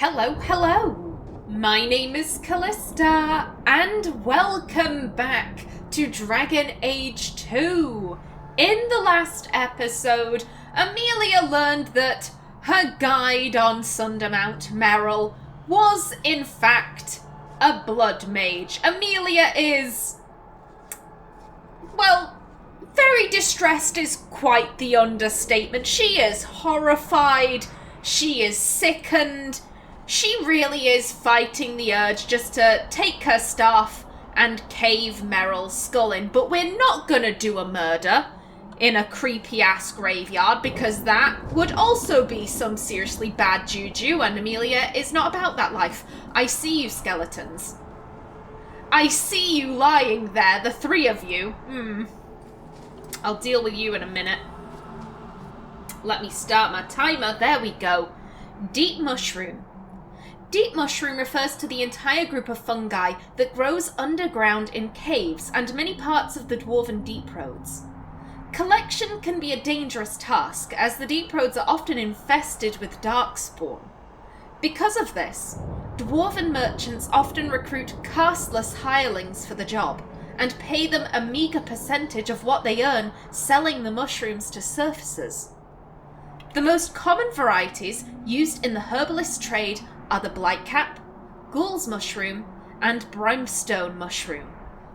Hello, hello! My name is Kallista, and welcome back to Dragon Age 2. In the last episode, Amelia learned that her guide on Sundermount, Merrill, was in fact a blood mage. Amelia is, well, very distressed is quite the understatement. She is horrified, she is sickened, she really is fighting the urge just to take her staff and cave Merrill's skull in. But we're not gonna do a murder in a creepy-ass graveyard, because that would also be some seriously bad juju, and Amelia is not about that life. I see you, skeletons. I see you lying there, the three of you. I'll deal with you in a minute. Let me start my timer. There we go. Deep mushroom. Deep mushroom refers to the entire group of fungi that grows underground in caves and many parts of the dwarven deep roads. Collection can be a dangerous task, as the deep roads are often infested with darkspawn. Because of this, dwarven merchants often recruit casteless hirelings for the job, and pay them a meagre percentage of what they earn selling the mushrooms to surfacers. The most common varieties used in the herbalist trade are the blightcap, ghoul's mushroom, and brimstone mushroom,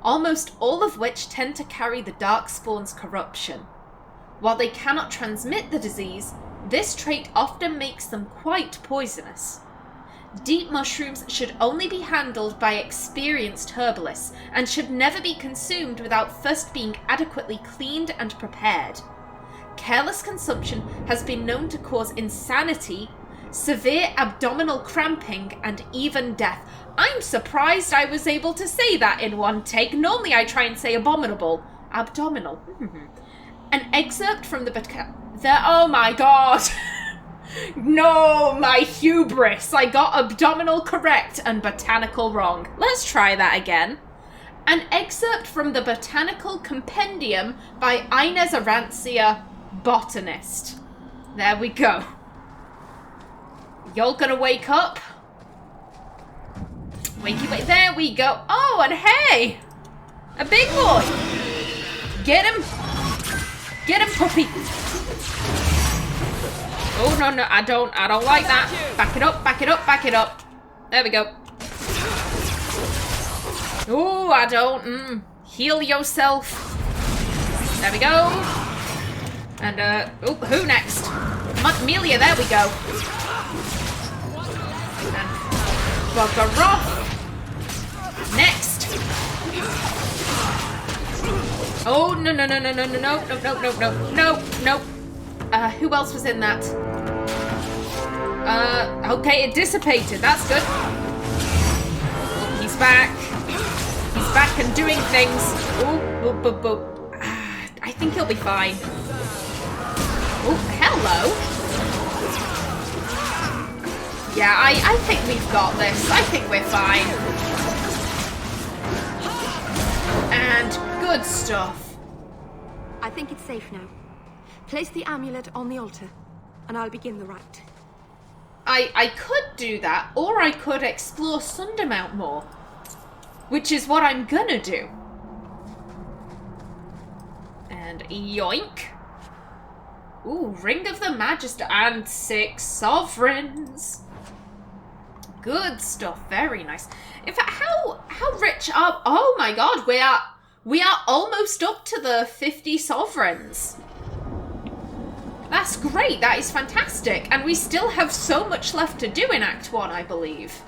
almost all of which tend to carry the darkspawn's corruption. While they cannot transmit the disease, this trait often makes them quite poisonous. Deep mushrooms should only be handled by experienced herbalists and should never be consumed without first being adequately cleaned and prepared. Careless consumption has been known to cause insanity, severe abdominal cramping, and even death. I'm surprised I was able to say that in one take. Normally I try and say abominable. Abdominal. An excerpt from oh my god! No, my hubris! I got abdominal correct and botanical wrong. Let's try that again. An excerpt from the Botanical Compendium by Inez Arancia, botanist. There we go. Y'all gonna wake up? Wakey wake. There we go. Oh, and hey! A big boy! Get him! Get him, puppy! Oh, no, I don't like that. Back it up, back it up, back it up. There we go. Oh, I don't. Heal yourself. There we go. And, oh, who next? Amelia, there we go. And bugger off. Next. Oh, no. Who else was in that? Okay, it dissipated. That's good. Oh, he's back. He's back and doing things. Oh, I think he'll be fine. Oh, hello. Yeah, I think we've got this. I think we're fine. And good stuff. I think it's safe now. Place the amulet on the altar, and I'll begin the rite. I could do that, or I could explore Sundermount more, which is what I'm gonna do. And yoink. Ooh, Ring of the Magister, and 6 sovereigns. Good stuff, very nice. In fact, how rich are... Oh my god, we are almost up to the 50 sovereigns. That's great, that is fantastic. And we still have so much left to do in Act 1, I believe.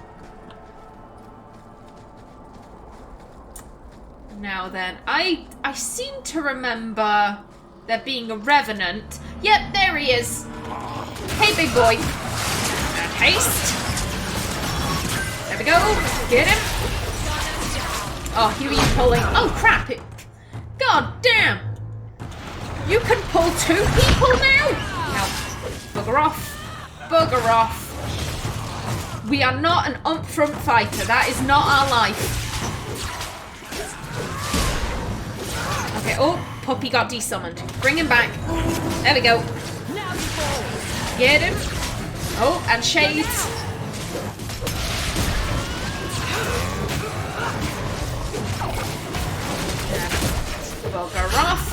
Now then, I seem to remember there being a revenant. Yep, there he is. Hey, big boy. And haste. There we go. Get him. Oh, who are you pulling? Oh, crap. God damn. You can pull 2 people now? No. Bugger off. Bugger off. We are not an upfront fighter. That is not our life. Okay, oh, puppy got desummoned. Bring him back. There we go. Get him. Oh, and shades. Bugger off.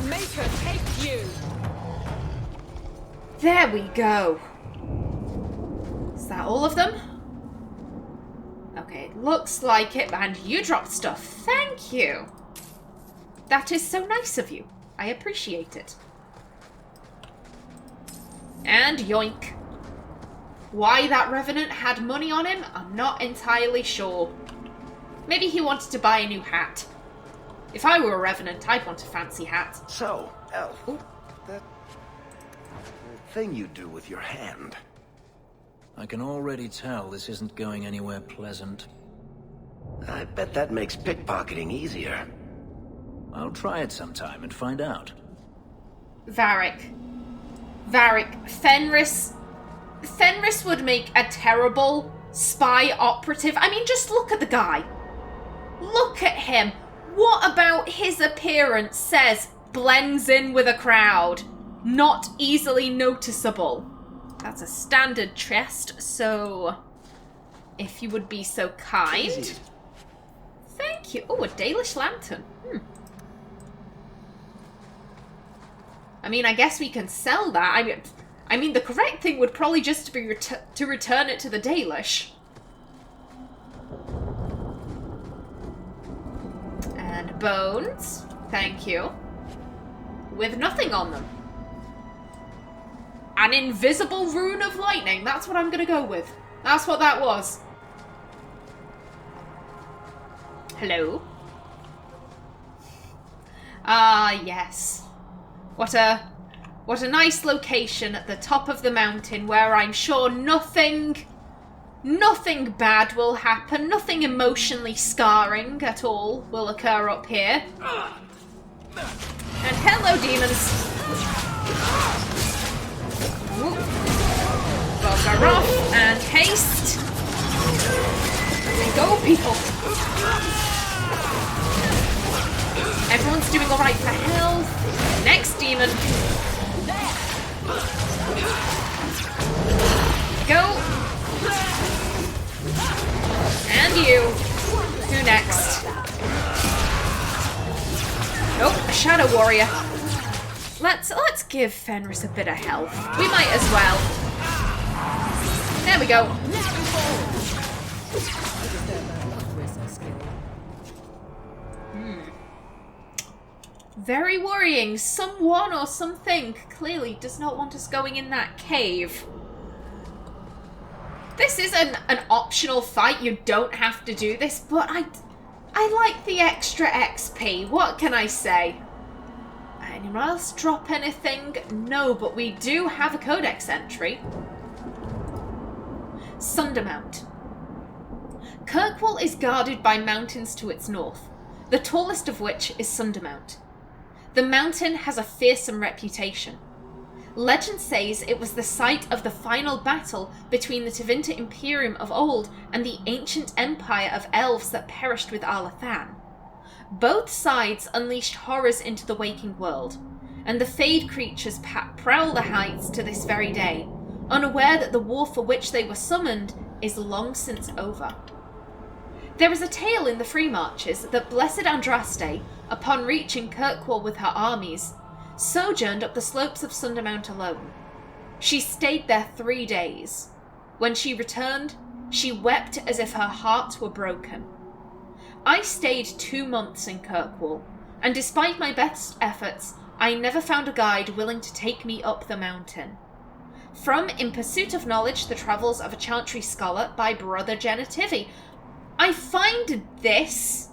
Make her take you. There we go. Is that all of them? Okay, it looks like it. And you dropped stuff. Thank you. That is so nice of you. I appreciate it. And yoink. Why that Revenant had money on him, I'm not entirely sure. Maybe he wanted to buy a new hat. If I were a Revenant, I'd want a fancy hat. So, Elf, that thing you do with your hand. I can already tell this isn't going anywhere pleasant. I bet that makes pickpocketing easier. I'll try it sometime and find out. Varric, Fenris would make a terrible spy operative. I mean, just look at the guy. Look at him. What about his appearance says blends in with a crowd? Not easily noticeable. That's a standard chest, so if you would be so kind. Easy. Thank you. Oh, a Dalish lantern. I mean, I guess we can sell that. I mean, the correct thing would probably just be to return it to the Dalish. And bones. Thank you. With nothing on them. An invisible rune of lightning. That's what I'm going to go with. That's what that was. Hello? Ah, yes. What a nice location at the top of the mountain where I'm sure nothing bad will happen, nothing emotionally scarring at all will occur up here. And hello, demons. Ooh. Bugger off and haste. And go, people. Everyone's doing alright for health. Next demon. Go. And you. Who next? Nope, a Shadow Warrior. Let's give Fenris a bit of health. We might as well. There we go. Very worrying. Someone or something clearly does not want us going in that cave. This is an optional fight. You don't have to do this, but I like the extra XP. What can I say? Anyone else drop anything? No, but we do have a codex entry. Sundermount. Kirkwall is guarded by mountains to its north, the tallest of which is Sundermount. The mountain has a fearsome reputation. Legend says it was the site of the final battle between the Tevinter Imperium of old and the ancient empire of elves that perished with Arlathan. Both sides unleashed horrors into the waking world, and the Fade creatures prowl the heights to this very day, unaware that the war for which they were summoned is long since over. There is a tale in the Free Marches that Blessed Andraste, upon reaching Kirkwall with her armies, sojourned up the slopes of Sundermount alone. She stayed there 3 days. When she returned, she wept as if her heart were broken. I stayed 2 months in Kirkwall, and despite my best efforts, I never found a guide willing to take me up the mountain. From In Pursuit of Knowledge, The Travels of a Chantry Scholar by Brother Genitivi, I find this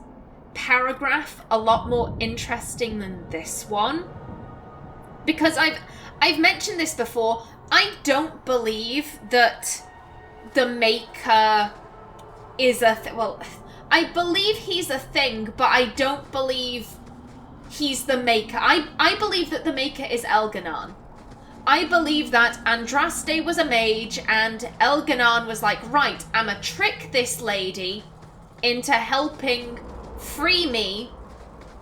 paragraph a lot more interesting than this one. Because I've mentioned this before, I don't believe that the Maker is a well, I believe he's a thing, but I don't believe he's the Maker. I believe that the Maker is Elganon. I believe that Andraste was a mage and Elganon was like, right, I'ma trick this lady into helping free me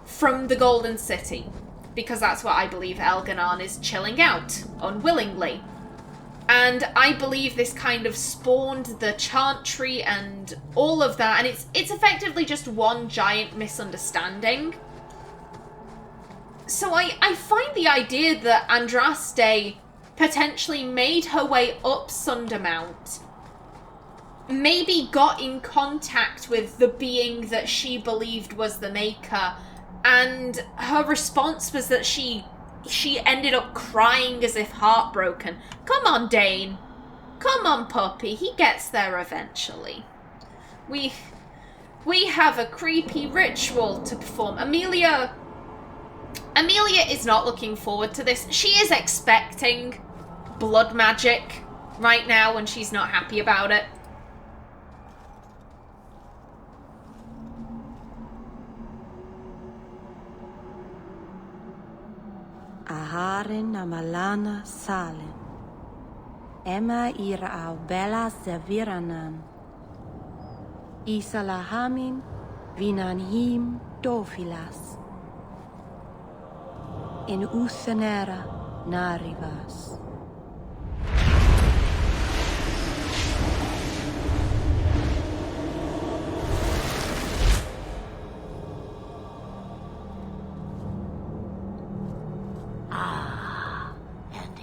from the Golden City. Because that's what I believe Elganon is chilling out, unwillingly. And I believe this kind of spawned the Chantry and all of that, and it's effectively just one giant misunderstanding. So I find the idea that Andraste potentially made her way up Sundermount, maybe got in contact with the being that she believed was the Maker, and her response was that she ended up crying as if heartbroken. Come on, Dane. Come on, puppy. He gets there eventually. We have a creepy ritual to perform. Amelia is not looking forward to this. She is expecting blood magic right now, and she's not happy about it. Aharin amalana salen. Emma ira au bella zeviranan. Isalahamin vinanhim dofilas. In usenera narivas.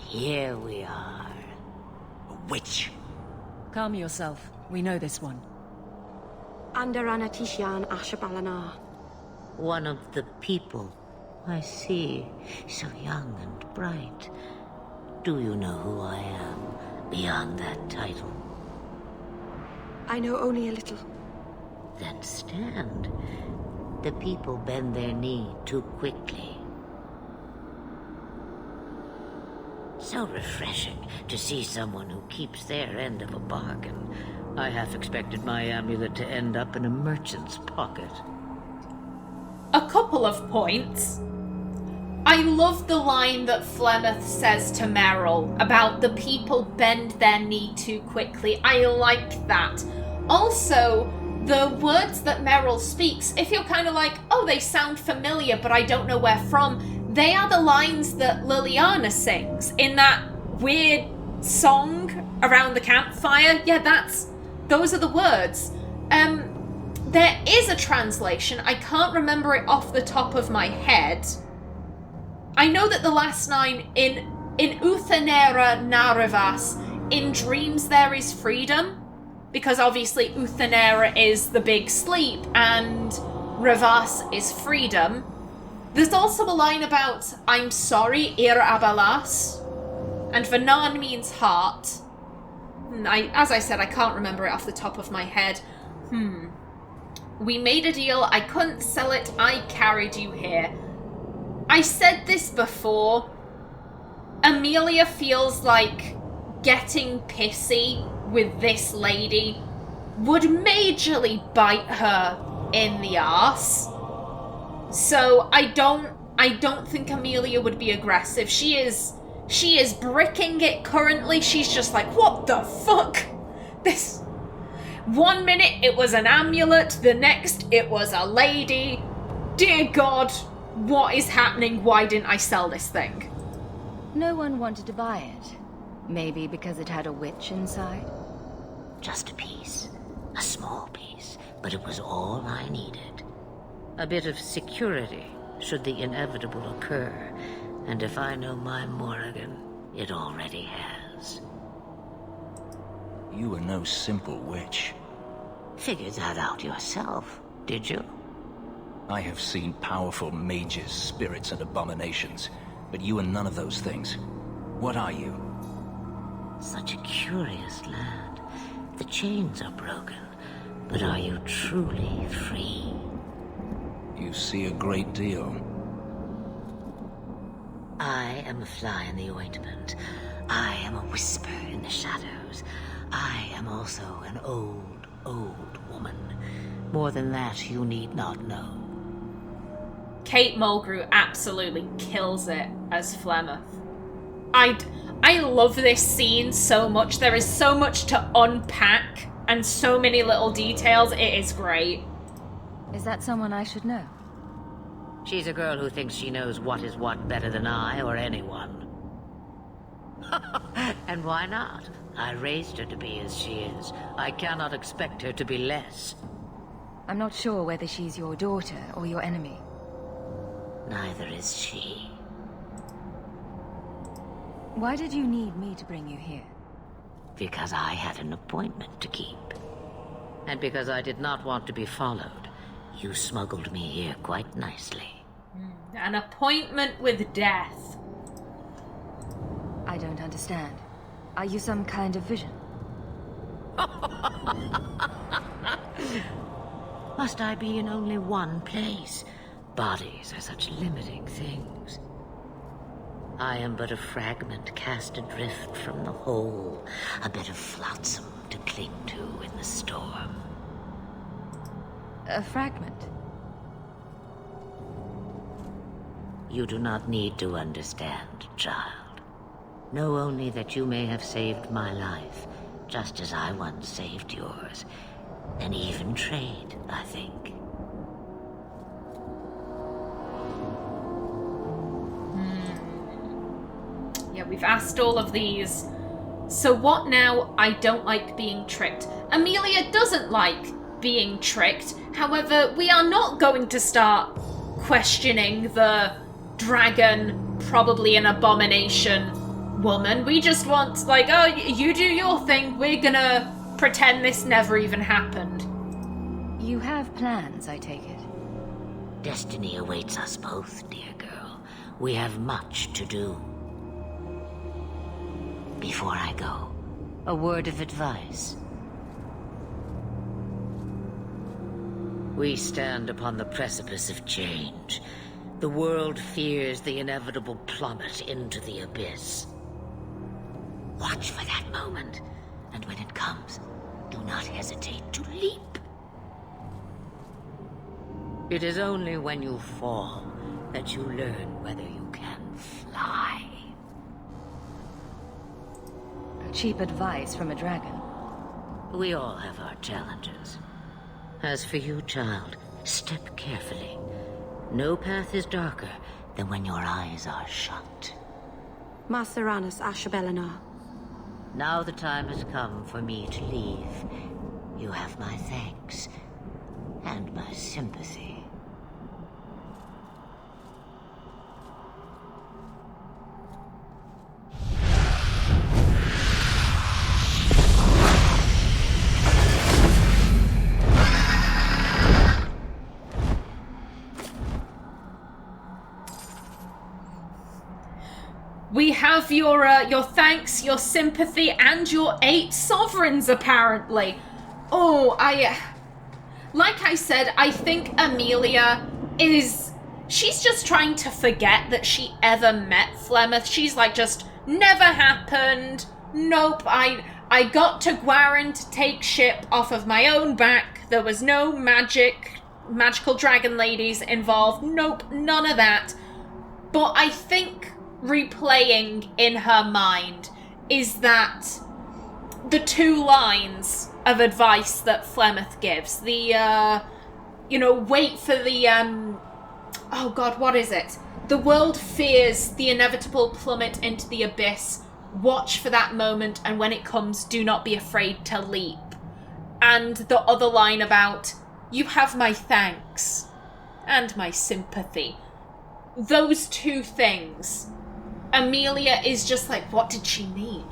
Here we are. A witch. Calm yourself. We know this one. Orana Tishan Ashabalanar. One of the people. I see. So young and bright. Do you know who I am, beyond that title? I know only a little. Then stand. The people bend their knee too quickly. So refreshing to see someone who keeps their end of a bargain. I half expected my amulet to end up in a merchant's pocket. A couple of points. I love the line that Flemeth says to Meryl about the people bend their knee too quickly. I like that. Also, the words that Meryl speaks, if you're kind of like, oh, they sound familiar, but I don't know where from, they are the lines that Liliana sings in that weird song around the campfire. Yeah, those are the words. There is a translation. I can't remember it off the top of my head. I know that the last line in Uthenera Narivas, in dreams there is freedom, because obviously Uthenera is the big sleep and Rivas is freedom. There's also a line about I'm sorry, Ir Abalas, and Vanan means heart. As I said, I can't remember it off the top of my head. We made a deal, I couldn't sell it, I carried you here. I said this before. Amelia feels like getting pissy with this lady would majorly bite her in the arse. So I don't think Amelia would be aggressive. She is bricking it currently. She's just like, what the fuck? This 1 minute it was an amulet, the next it was a lady. Dear God, what is happening? Why didn't I sell this thing? No one wanted to buy it. Maybe because it had a witch inside? Just a piece. A small piece. But it was all I needed. A bit of security, should the inevitable occur. And if I know my Morrigan, it already has. You were no simple witch. Figured that out yourself, did you? I have seen powerful mages, spirits, and abominations, but you are none of those things. What are you? Such a curious land. The chains are broken, but are you truly free? You see a great deal. I am a fly in the ointment. I am a whisper in the shadows. I am also an old, old woman. More than that, you need not know. Kate Mulgrew absolutely kills it as Flemeth. I love this scene so much. There is so much to unpack and so many little details. It is great. Is that someone I should know? She's a girl who thinks she knows what is what better than I or anyone. And why not? I raised her to be as she is. I cannot expect her to be less. I'm not sure whether she's your daughter or your enemy. Neither is she. Why did you need me to bring you here? Because I had an appointment to keep. And because I did not want to be followed, you smuggled me here quite nicely. An appointment with death. I don't understand. Are you some kind of vision? Must I be in only one place? Bodies are such limiting things. I am but a fragment cast adrift from the whole, a bit of flotsam to cling to in the storm. A fragment? You do not need to understand, child. Know only that you may have saved my life, just as I once saved yours. An even trade, I think. Yeah, we've asked all of these. So what now? I don't like being tricked. Amelia doesn't like being tricked. However, we are not going to start questioning the dragon, probably an abomination woman. We just want, like, oh, you do your thing. We're gonna pretend this never even happened. You have plans, I take it. Destiny awaits us both, dear girl. We have much to do. Before I go, a word of advice. We stand upon the precipice of change. The world fears the inevitable plummet into the abyss. Watch for that moment, and when it comes, do not hesitate to leap. It is only when you fall that you learn whether you can fly. Cheap advice from a dragon. We all have our challenges. As for you, child, step carefully. No path is darker than when your eyes are shut. Maceranus Ashabelina. Now the time has come for me to leave. You have my thanks and my sympathy. We have your thanks, your sympathy, and your 8 sovereigns, apparently. Oh, like I said, I think Amelia she's just trying to forget that she ever met Flemeth. She's like, just never happened. Nope, I got to Gwarin to take ship off of my own back. There was no magical dragon ladies involved. Nope, none of that. But I think replaying in her mind is that the 2 lines of advice that Flemeth gives, the wait for the oh god, what is it? The world fears the inevitable plummet into the abyss. Watch for that moment, and when it comes, do not be afraid to leap. And the other line about, you have my thanks and my sympathy. Those 2 things. Amelia is just like, what did she mean?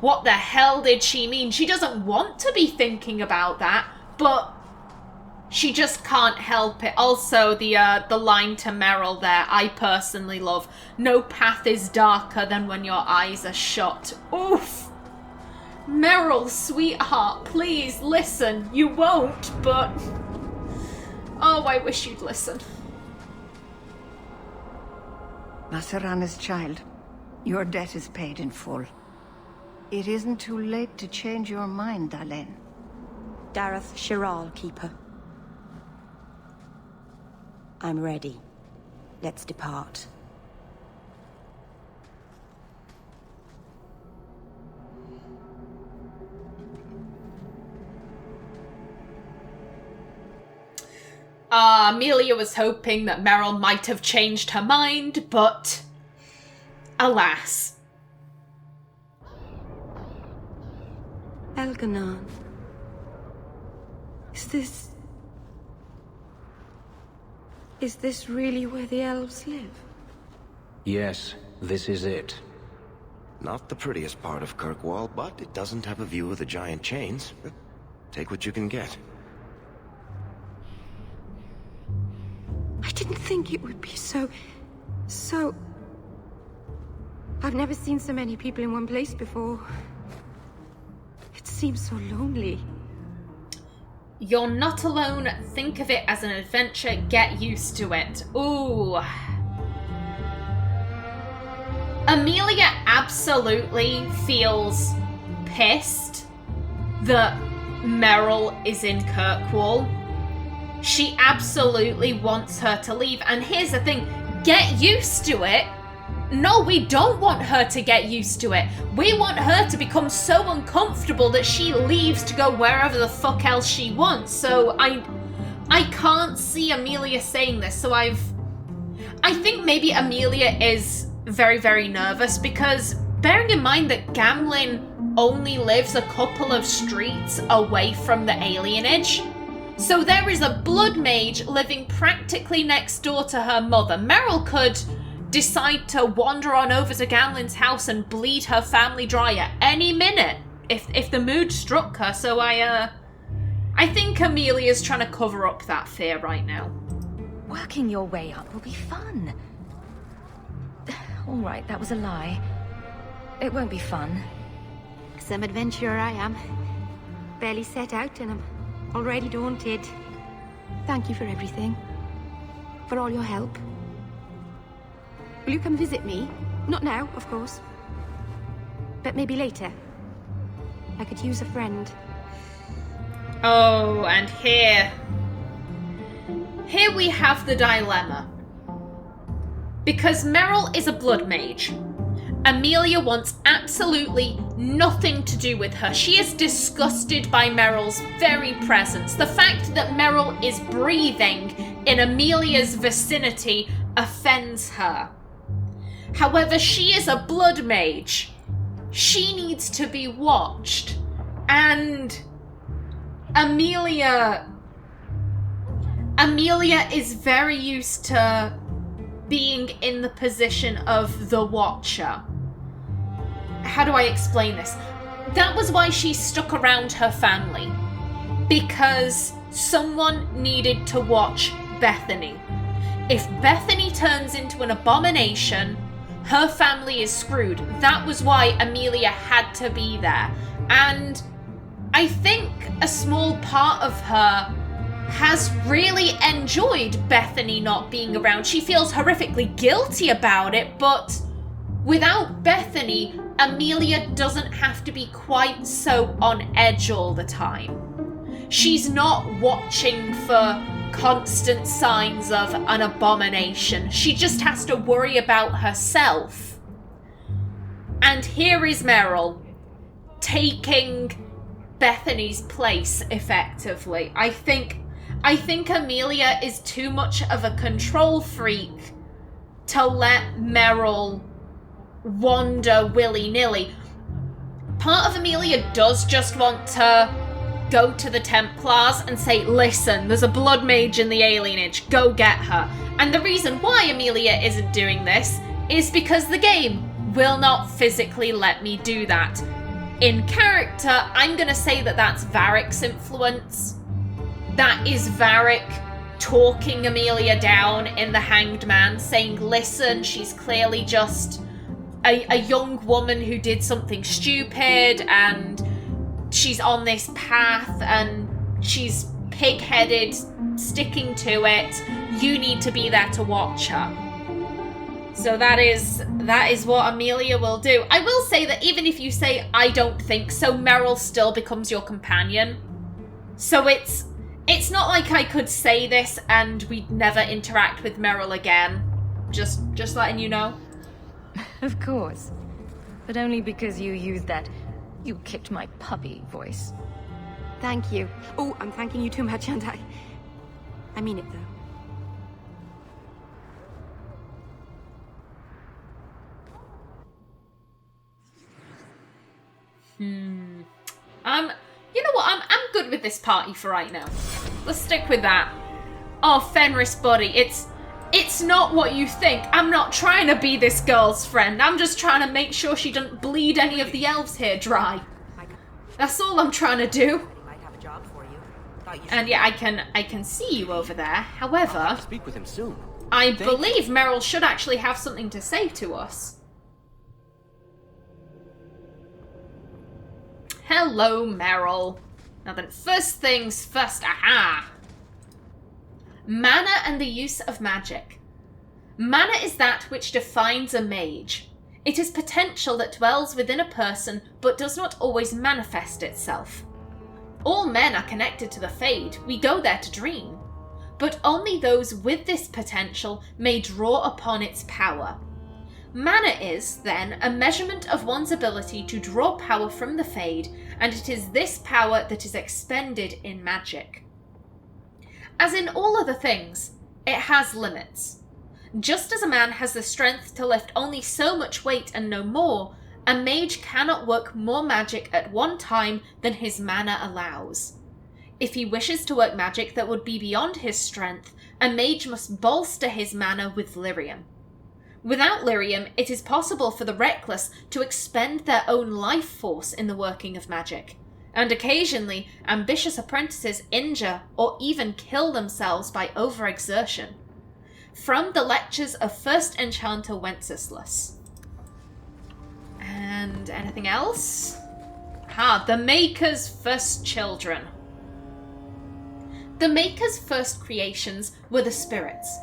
What the hell did she mean? She doesn't want to be thinking about that, but she just can't help it. Also, the line to Meryl there, I personally love. No path is darker than when your eyes are shut. Oof! Meryl, sweetheart, please listen. You won't, but... oh, I wish you'd listen. Macerana's child, your debt is paid in full. It isn't too late to change your mind, Dalen. Dareth Shiral, Keeper. I'm ready. Let's depart. Amelia was hoping that Meryl might have changed her mind, but alas. Elganon. Is this really where the elves live? Yes, this is it. Not the prettiest part of Kirkwall, but it doesn't have a view of the giant chains. Take what you can get. I didn't think it would be so... I've never seen so many people in one place before. It seems so lonely. You're not alone. Think of it as an adventure. Get used to it. Ooh. Amelia absolutely feels pissed that Merrill is in Kirkwall. She absolutely wants her to leave. And here's the thing. Get used to it. No, we don't want her to get used to it. We want her to become so uncomfortable that she leaves to go wherever the fuck else she wants. So I can't see Amelia saying this. So I think maybe Amelia is very, very nervous because bearing in mind that Gamlin only lives a couple of streets away from the alienage. So there is a blood mage living practically next door to her mother. Merrill could decide to wander on over to Gamlin's house and bleed her family dry at any minute if the mood struck her. So I think Amelia's trying to cover up that fear right now. Working your way up will be fun. All right, that was a lie. It won't be fun. Some adventurer I am. Barely set out and I'm already daunted. Thank you for everything. For all your help. Will you come visit me? Not now, of course. But maybe later. I could use a friend. Oh, and here we have the dilemma. Because Merrill is a blood mage, Amelia wants absolutely nothing to do with her. She is disgusted by Merrill's very presence. The fact that Merrill is breathing in Amelia's vicinity offends her. However, she is a blood mage. She needs to be watched. And Amelia is very used to being in the position of the Watcher. How do I explain this? That was why she stuck around her family. Because someone needed to watch Bethany. If Bethany turns into an abomination, her family is screwed. That was why Amelia had to be there. And I think a small part of her has really enjoyed Bethany not being around. She feels horrifically guilty about it, but without Bethany, Amelia doesn't have to be quite so on edge all the time. She's not watching for constant signs of an abomination. She just has to worry about herself. And here is Merrill taking Bethany's place effectively. I think Amelia is too much of a control freak to let Merrill wander willy-nilly. Part of Amelia does just want to go to the Templars and say, listen, there's a blood mage in the alienage, go get her. And the reason why Amelia isn't doing this is because the game will not physically let me do that. In character, I'm going to say that that's Varric's influence. That is Varric talking Amelia down in the Hanged Man, saying, listen, she's clearly just a young woman who did something stupid and she's on this path and she's pig-headed, sticking to it. You need to be there to watch her. So that is what Amelia will do. I will say that even if you say, I don't think so, Merrill still becomes your companion. So it's not like I could say this and we'd never interact with Merrill again. Just letting you know. Of course. But only because you used that "you kicked my puppy" voice. Thank you. Oh, I'm thanking you too much, aren't I? I mean it, though. You know what? I'm good with this party for right now. Let's stick with that. Oh, Fenris buddy, it's not what you think. I'm not trying to be this girl's friend. I'm just trying to make sure she doesn't bleed any of the elves here dry. That's all I'm trying to do. And yeah, I can see you over there. However, I'll speak with him soon. I believe Meryl should actually have something to say to us. Hello, Meryl. Now then, first things first, aha! Mana and the use of magic. Mana is that which defines a mage. It is potential that dwells within a person, but does not always manifest itself. All men are connected to the Fade, we go there to dream. But only those with this potential may draw upon its power. Mana is, then, a measurement of one's ability to draw power from the Fade, and it is this power that is expended in magic. As in all other things, it has limits. Just as a man has the strength to lift only so much weight and no more, a mage cannot work more magic at one time than his mana allows. If he wishes to work magic that would be beyond his strength, a mage must bolster his mana with lyrium. Without lyrium, it is possible for the reckless to expend their own life force in the working of magic, and occasionally ambitious apprentices injure or even kill themselves by overexertion. From the lectures of First Enchanter Wenceslas. And anything else? The Maker's first children. The Maker's first creations were the spirits,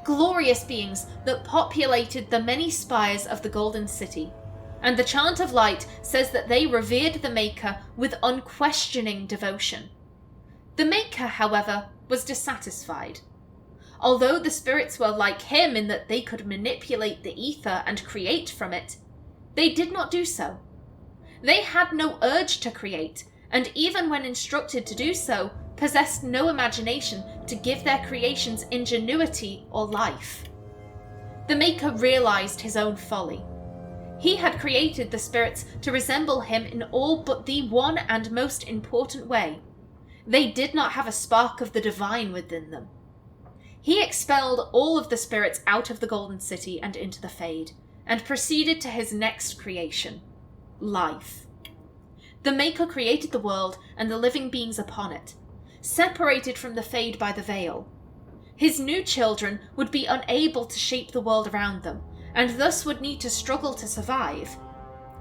glorious beings that populated the many spires of the Golden City, and the Chant of Light says that they revered the Maker with unquestioning devotion. The Maker, however, was dissatisfied. Although the spirits were like him in that they could manipulate the ether and create from it, they did not do so. They had no urge to create, and even when instructed to do so, possessed no imagination to give their creations ingenuity or life. The Maker realized his own folly. He had created the spirits to resemble him in all but the one and most important way. They did not have a spark of the divine within them. He expelled all of the spirits out of the Golden City and into the Fade, and proceeded to his next creation, life. The Maker created the world and the living beings upon it, separated from the Fade by the veil. His new children would be unable to shape the world around them, and thus would need to struggle to survive.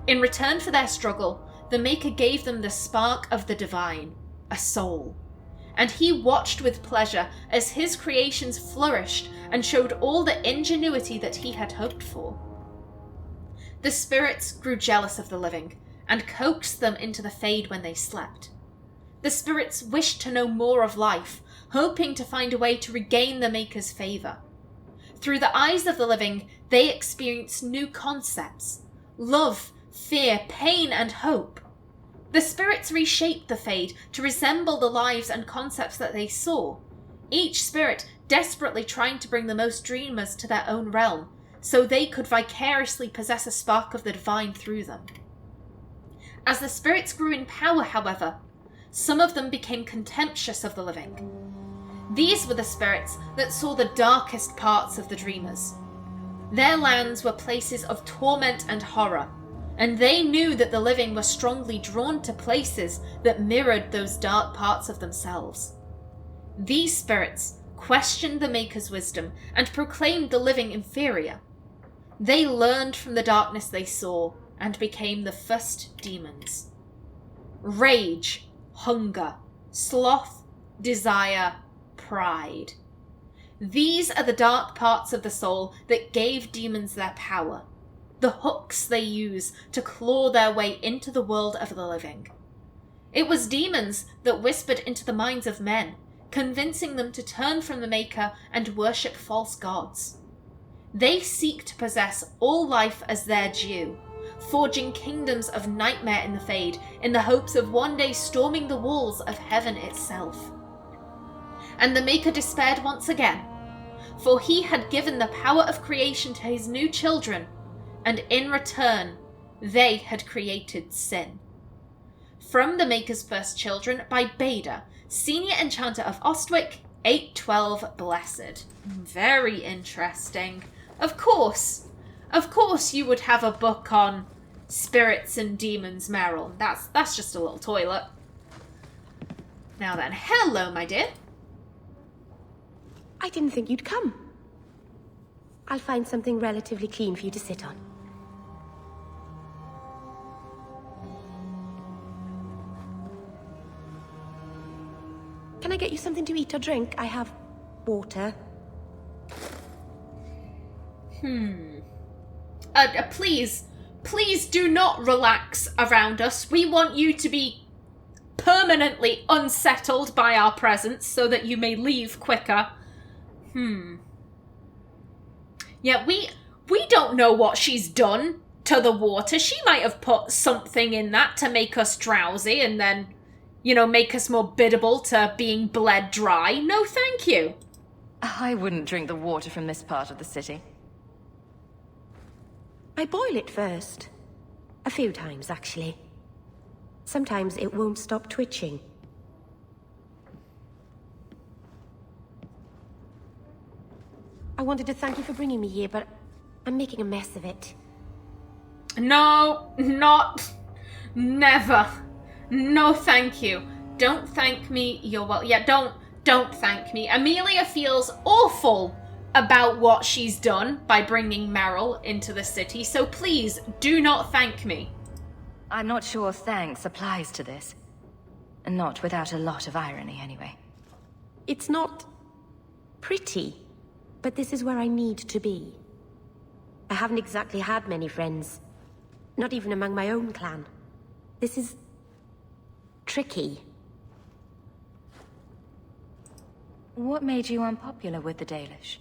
In return for their struggle, the Maker gave them the spark of the divine, a soul. And he watched with pleasure as his creations flourished and showed all the ingenuity that he had hoped for. The spirits grew jealous of the living, and coaxed them into the Fade when they slept. The spirits wished to know more of life, hoping to find a way to regain the Maker's favour. Through the eyes of the living, they experienced new concepts: love, fear, pain, and hope. The spirits reshaped the Fade to resemble the lives and concepts that they saw, each spirit desperately trying to bring the most dreamers to their own realm, so they could vicariously possess a spark of the divine through them. As the spirits grew in power, however, some of them became contemptuous of the living. These were the spirits that saw the darkest parts of the dreamers. Their lands were places of torment and horror, and they knew that the living were strongly drawn to places that mirrored those dark parts of themselves. These spirits questioned the Maker's wisdom and proclaimed the living inferior. They learned from the darkness they saw and became the first demons. Rage, hunger, sloth, desire, pride. These are the dark parts of the soul that gave demons their power, the hooks they use to claw their way into the world of the living. It was demons that whispered into the minds of men, convincing them to turn from the Maker and worship false gods. They seek to possess all life as their due, forging kingdoms of nightmare in the Fade in the hopes of one day storming the walls of heaven itself. And the Maker despaired once again, for he had given the power of creation to his new children, and in return, they had created sin. from the Maker's First Children by Beda, Senior Enchanter of Ostwick, 812 Blessed. Very interesting. Of course you would have a book on spirits and demons, Meryl. That's just a little toilet. Now then, hello, my dear. I didn't think you'd come. I'll find something relatively clean for you to sit on. Can I get you something to eat or drink? I have water. Please do not relax around us. We want you to be permanently unsettled by our presence so that you may leave quicker. Yeah, we don't know what she's done to the water. She might have put something in that to make us drowsy and then, make us more biddable to being bled dry. No, thank you. I wouldn't drink the water from this part of the city. I boil it first. A few times, actually. Sometimes it won't stop twitching. I wanted to thank you for bringing me here, but I'm making a mess of it. No, never. No, thank you. Don't thank me. Don't thank me. Amelia feels awful about what she's done by bringing Meryl into the city, so please do not thank me. I'm not sure thanks applies to this. Not without a lot of irony, anyway. It's not pretty, but this is where I need to be. I haven't exactly had many friends. Not even among my own clan. This is tricky. What made you unpopular with the Dalish?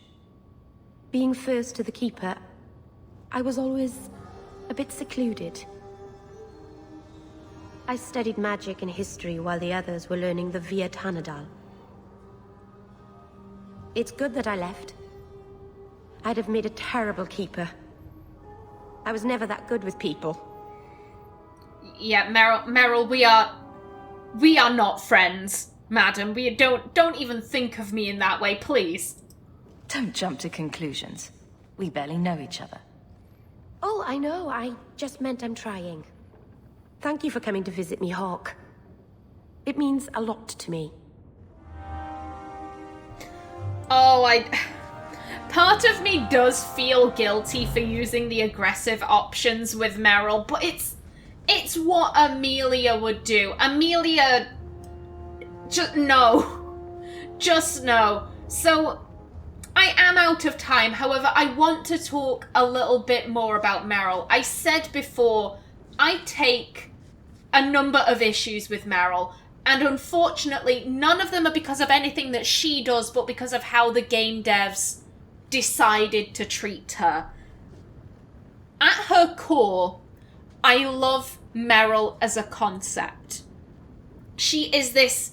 Being first to the Keeper, I was always a bit secluded. I studied magic and history while the others were learning the Via Tanadal. It's good that I left. I'd have made a terrible Keeper. I was never that good with people. Yeah, Meryl, we are not friends, madam. We don't even think of me in that way, please. Don't jump to conclusions. We barely know each other. Oh, I know. I just meant I'm trying. Thank you for coming to visit me, Hawk. It means a lot to me. Part of me does feel guilty for using the aggressive options with Meryl, but it's what Amelia would do. Amelia... Just no. So, I am out of time. However, I want to talk a little bit more about Meryl. I said before, I take a number of issues with Meryl, and unfortunately, none of them are because of anything that she does, but because of how the game devs decided to treat her. At her core, I love Meryl as a concept. She is this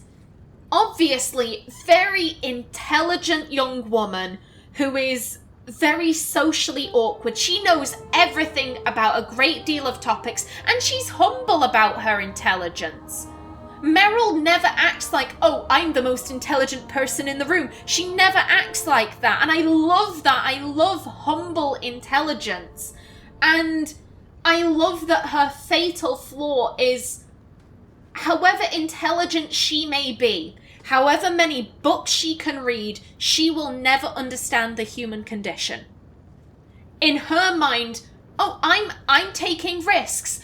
obviously very intelligent young woman who is very socially awkward. She knows everything about a great deal of topics, and she's humble about her intelligence. Meryl never acts like, oh, I'm the most intelligent person in the room. She never acts like that, and I love that. I love humble intelligence. And I love that her fatal flaw is, however intelligent she may be, however many books she can read, she will never understand the human condition. In her mind, oh, I'm taking risks.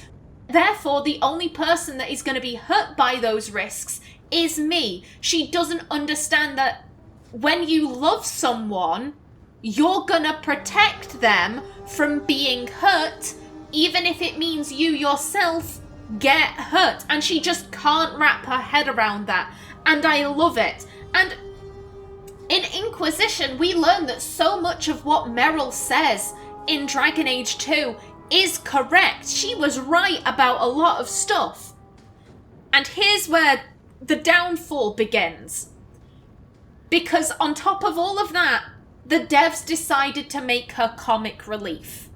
Therefore, the only person that is going to be hurt by those risks is me. She doesn't understand that when you love someone, you're going to protect them from being hurt, even if it means you yourself get hurt. And she just can't wrap her head around that. And I love it. And in Inquisition, we learn that so much of what Meryl says in Dragon Age 2 is correct. She was right about a lot of stuff. And here's where the downfall begins. Because on top of all of that, the devs decided to make her comic relief.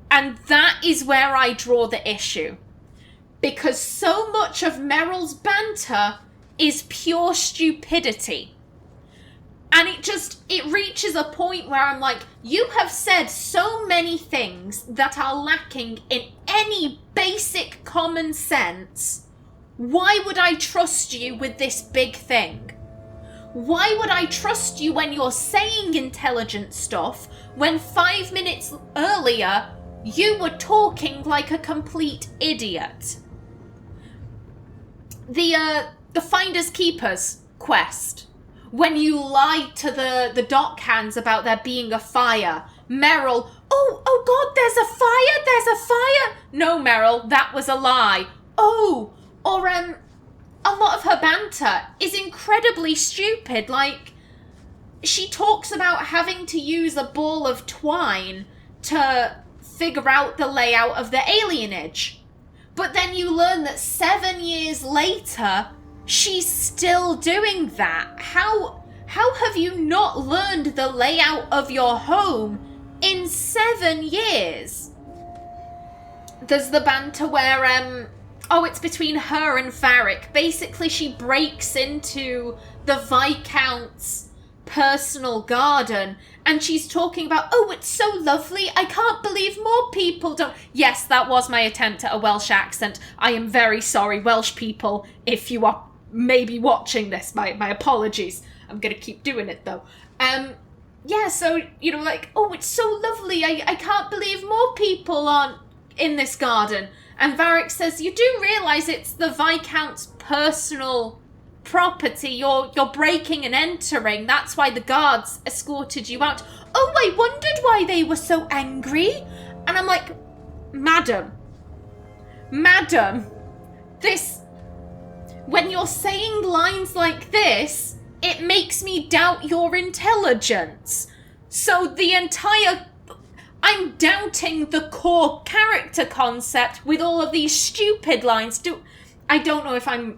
And that is where I draw the issue. because so much of Meryl's banter is pure stupidity. And it reaches a point where I'm like, you have said so many things that are lacking in any basic common sense. Why would I trust you with this big thing? Why would I trust you when you're saying intelligent stuff when 5 minutes earlier you were talking like a complete idiot? The Finders Keepers quest. When you lied to the dockhands about there being a fire. Meryl, oh God, there's a fire! No, Meryl, that was a lie. Oh, or a lot of her banter is incredibly stupid. Like, she talks about having to use a ball of twine to figure out the layout of the alienage. But then you learn that 7 years later, she's still doing that. How have you not learned the layout of your home in 7 years? There's the banter where, it's between her and Varric. Basically, she breaks into the Viscount's personal garden and she's talking about, it's so lovely, I can't believe more people don't... Yes, that was my attempt at a Welsh accent. I am very sorry, Welsh people, if you are maybe watching this. My apologies. I'm gonna keep doing it, though. So, it's so lovely, I can't believe more people aren't in this garden. And Varric says, you do realise it's the Viscount's personal property. You're breaking and entering. That's why the guards escorted you out. Oh, I wondered why they were so angry. And I'm like, Madam, this... When you're saying lines like this, it makes me doubt your intelligence. So the entire... I'm doubting the core character concept with all of these stupid lines. I don't know if I'm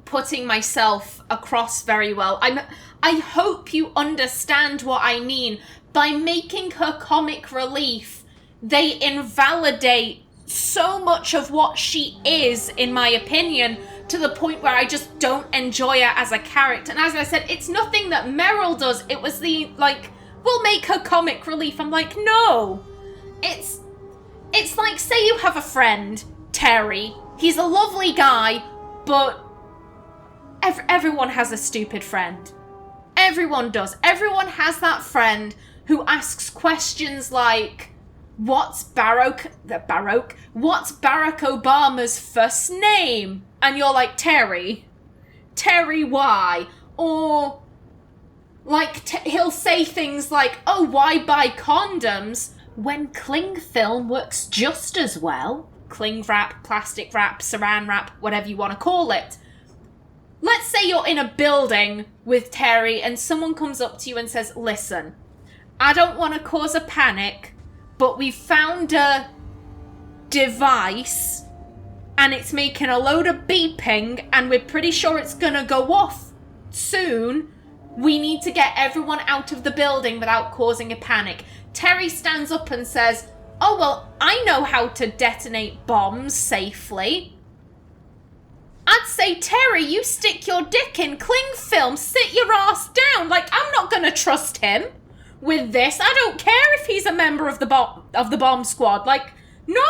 putting myself across very well. I hope you understand what I mean. By making her comic relief, they invalidate so much of what she is, in my opinion, to the point where I just don't enjoy her as a character. And as I said, it's nothing that Meryl does. It was we'll make her comic relief. I'm like, no. It's like, say you have a friend, Terry. He's a lovely guy, but everyone has a stupid friend. Everyone does. Everyone has that friend who asks questions like, what's Barack Obama's first name? And you're like, Terry, why? Or, he'll say things like, why buy condoms when cling film works just as well? Cling wrap, plastic wrap, saran wrap, whatever you want to call it. Let's say you're in a building with Terry and someone comes up to you and says, listen, I don't want to cause a panic, but we've found a device and it's making a load of beeping and we're pretty sure it's gonna go off soon. We need to get everyone out of the building without causing a panic. Terry stands up and says, I know how to detonate bombs safely. I'd say, Terry, you stick your dick in cling film, sit your ass down. I'm not gonna trust him with this. I don't care if he's a member of the bomb squad. No!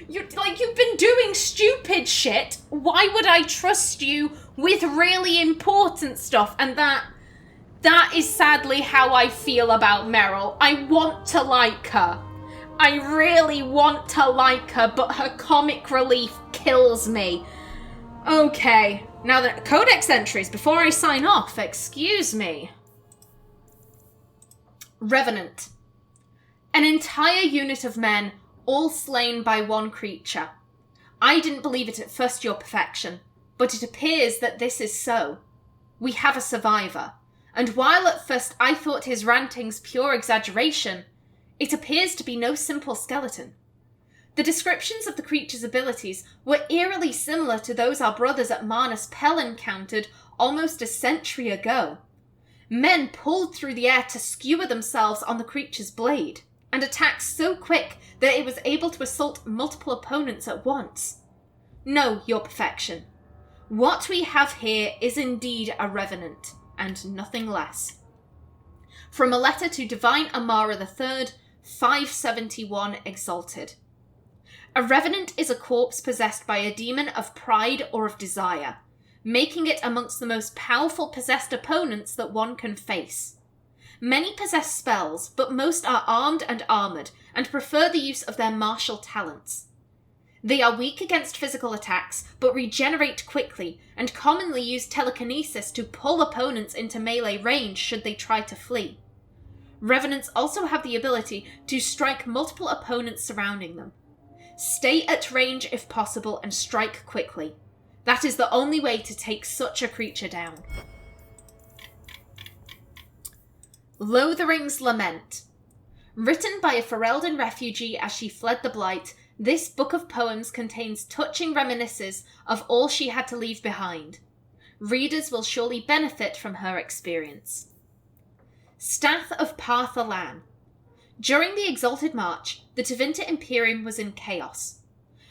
You've been doing stupid shit. Why would I trust you with really important stuff? And that is sadly how I feel about Meryl. I want to like her. I really want to like her, but her comic relief kills me. Okay, now the codex entries before I sign off. Excuse me. Revenant. An entire unit of men, all slain by one creature. I didn't believe it at first, your perfection, but it appears that this is so. We have a survivor, and while at first I thought his rantings pure exaggeration, it appears to be no simple skeleton. The descriptions of the creature's abilities were eerily similar to those our brothers at Marnus Pell encountered almost a century ago. Men pulled through the air to skewer themselves on the creature's blade, and attacked so quick that it was able to assault multiple opponents at once. No, your perfection. What we have here is indeed a revenant, and nothing less. From a letter to Divine Amara III, 571 Exalted. A revenant is a corpse possessed by a demon of pride or of desire, making it amongst the most powerful possessed opponents that one can face. Many possess spells, but most are armed and armoured, and prefer the use of their martial talents. They are weak against physical attacks, but regenerate quickly, and commonly use telekinesis to pull opponents into melee range should they try to flee. Revenants also have the ability to strike multiple opponents surrounding them. Stay at range if possible and strike quickly. That is the only way to take such a creature down. Lothering's Lament. Written by a Ferelden refugee as she fled the Blight, this book of poems contains touching reminiscences of all she had to leave behind. Readers will surely benefit from her experience. Stath of Parthalan. During the Exalted March, the Tevinter Imperium was in chaos.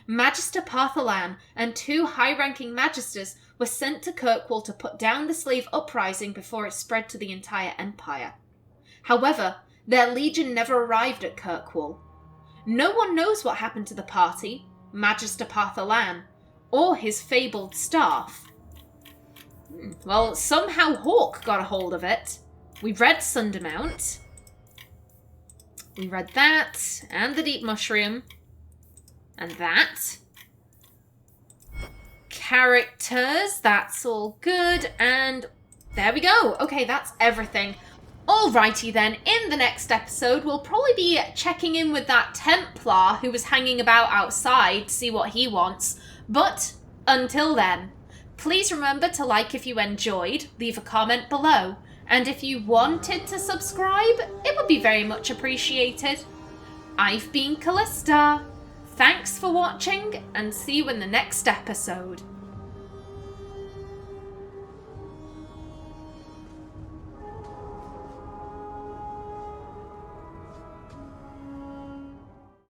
Magister Parthalan and 2 high-ranking magisters were sent to Kirkwall to put down the slave uprising before it spread to the entire empire. However, their legion never arrived at Kirkwall. No one knows what happened to the party, Magister Parthalan, or his fabled staff. Well, somehow Hawk got a hold of it. We read Sundermount. We read that, and the Deep Mushroom, and that. Characters, that's all good, and there we go. Okay, that's everything. Alrighty then, in the next episode, we'll probably be checking in with that Templar who was hanging about outside to see what he wants. But until then, please remember to like if you enjoyed, leave a comment below, and if you wanted to subscribe, it would be very much appreciated. I've been Kallista. Thanks for watching, and see you in the next episode.